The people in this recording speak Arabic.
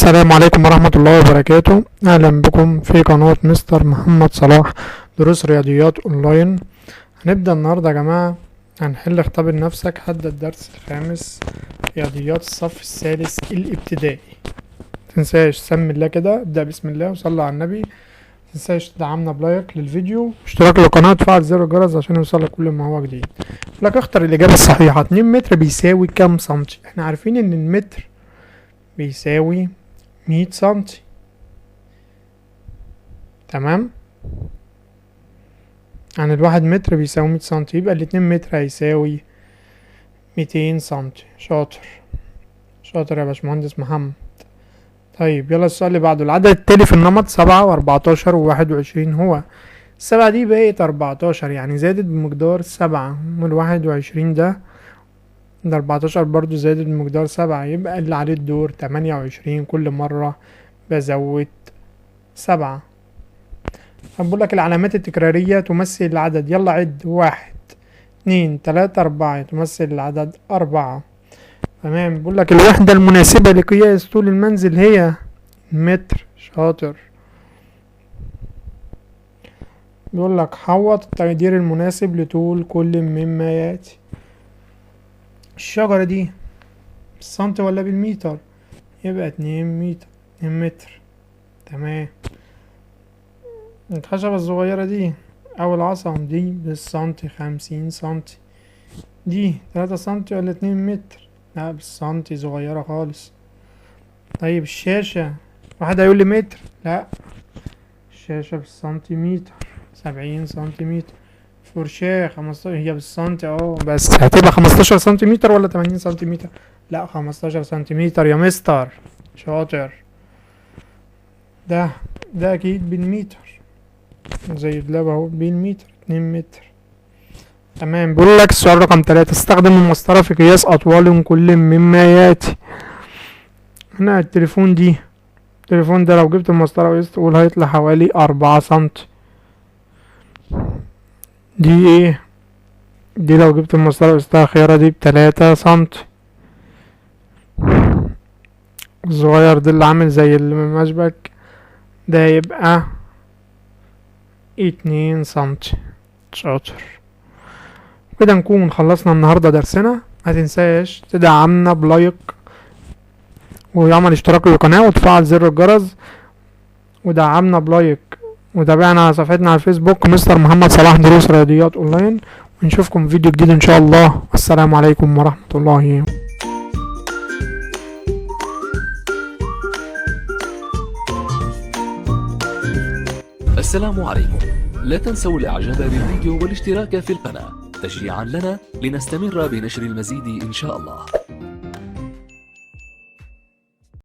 السلام عليكم ورحمة الله وبركاته. أهلا بكم في قناة مستر محمد صلاح دروس رياضيات أونلاين. هنبدأ النهاردة يا جماعة هنحل اختبر نفسك حد الدرس الخامس رياضيات الصف الثالث الابتدائي. متنساش تسمي الله كده، ابدأ بسم الله وصلي على النبي. متنساش تدعمنا بلايك للفيديو واشتراك للقناة وتفعل زر الجرس عشان يوصلك كل ما هو جديد. لك اختر الإجابة الصحيحة. 2 متر بيساوي كام سنتي؟ احنا عارفين ان المتر بيساوي 100 سنتي، تمام؟ يعني الواحد متر بيساوي 100 سنتي، يبقى الاتنين متر هيساوي 200 سنتي. شاطر شاطر يا باشمهندس محمد. طيب يلا السؤال اللي بعده. العدد التالي في النمط 7 و14 و21 هو؟ 7 دي بقت 14، يعني زادت بمقدار 7، وال21 ده 14 برضو زادت بمقدار 7، يبقى اللي عليه الدور 28. كل مرة بزود 7. بقولك العلامات التكرارية تمثل العدد. يلا عد. 1 2 3 4 تمثل العدد 4. تمام. بقولك الوحدة المناسبة لقياس طول المنزل هي متر. شاطر. بيقولك حوط التقدير المناسب لطول كل مما يأتي. الشجرة دي بالسنتي ولا بالمتر؟ يبقى 2 متر، 2 متر. تمام. الخشبة الصغيرة دي أو العصا دي بالسنتي 50 سنتي. دي 3 سنتي ولا 2 متر؟ لا بالسنتي، صغيرة خالص. طيب الشاشة، واحد هيقول لي متر، لا الشاشة بالسنتيمتر 70 سنتيمتر. فرشاة 15 هي بالسنتي بس هتبقى 15 سنتيمتر ولا 80 سنتيمتر؟ لا 15 سنتيمتر يا مستر. شاطر. ده أكيد بالمتر، زي اللعبة اهو بالمتر، 2 متر. تمام. بيقول لك السؤال رقم 3. استخدم المسطرة في قياس أطوال كل مما يأتي. هنا التليفون ده لو جبت المسطرة وقيست تقول هيطلع حوالي 4 سنتي. دي ايه؟ دي لو جبت المسطرة وقيستها خيارة دي ب3 سنتي. الصغير ده اللي عامل زي المشبك ده يبقى 2 سنتي. شاطر. كده نكون خلصنا النهاردة درسنا. متنساش تدعمنا بلايك ويعمل اشتراك للقناة وتفعل زر الجرس، ودعمنا بلايك وتابعنا على صفحتنا على الفيسبوك مستر محمد صلاح دروس رياضيات اونلاين. ونشوفكم في فيديو جديد ان شاء الله. السلام عليكم ورحمة الله. السلام عليكم. لا تنسوا الاعجاب بالفيديو والاشتراك في القناة تشجيعا لنا لنستمر بنشر المزيد ان شاء الله.